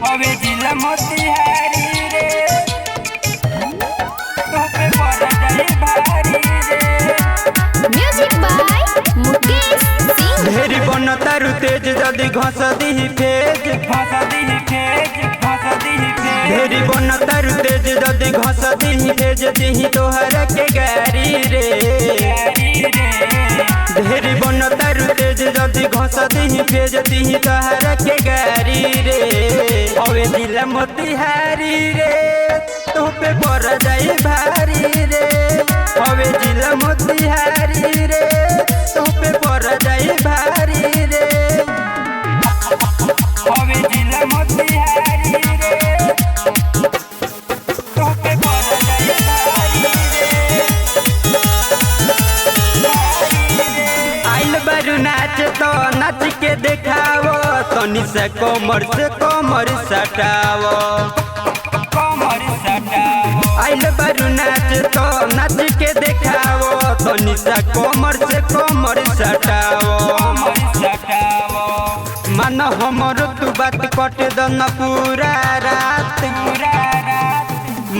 हवे जिला मोतिहारी रे तोके पड़ जाए भारी रे। Music by Mukesh Singh. ढेरी बन तारू तेज जदी घस दी फेज ढेरी बन तारू तेज जदी घस दी फेज दी तोहर के गारी रे। ढेरी बन तारू तेज जदी घस दी फेज दी तोहर के गारी रे। हवे जिला मोतिहारी रे तो पे पड़ जाए भारी रे। हवे जिला मोतिहारी रे तो पे पड़ जाए भारी रे। हवे जिला मोतिहारी रे तोके पड़ जाए भारी रे। आइल बारू नाच तो नाच के देखावो तनी से कमर सटावो। कमर सटावो आइल बारू नाच तो नाच के देखावो तनी से कमर सटावो। कमर सटावो मन हमर तू बात कट दन पूरा रात।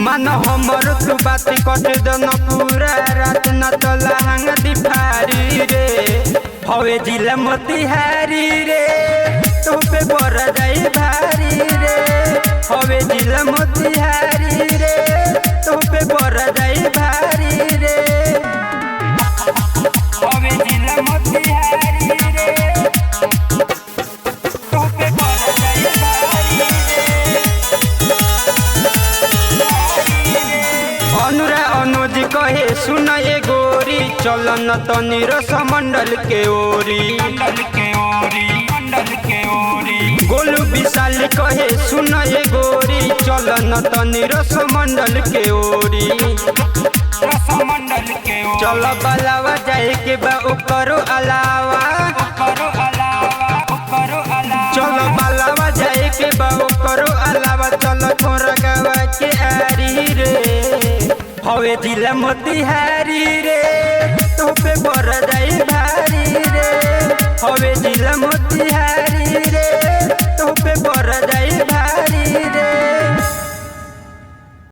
मन हमर तू बात कट दन पूरा रात न तो लहंग दिफारी रे। हवे जिला मोतिहारी रे तो पे पड़ जाए भारी रे। हवे जिला मोतिहारी रे तो पे पड़ जाए भारी रे। हवे जिला मोतिहारी रे तोके पड़ जाए भारी रे। अनुरा अनुज कहे सुन ए गोरी चलन तनी रसमंडल के ओरी। मंडल के ओरी गोलू विशाल कहे सुन ए गोरी चलन तनी रसमंडल के ओरी। रसमंडल के ओरी चल बलावा जाए के बा ओकरो अलावा। करो अलावा चल बलावा जाए के बा ओकरो अलावा। चल खोरगावा के आरी रे। हवे जिला मोतिहारी रे तो पे पड़ जाए भारी रे। हवे जिला मोतिहारी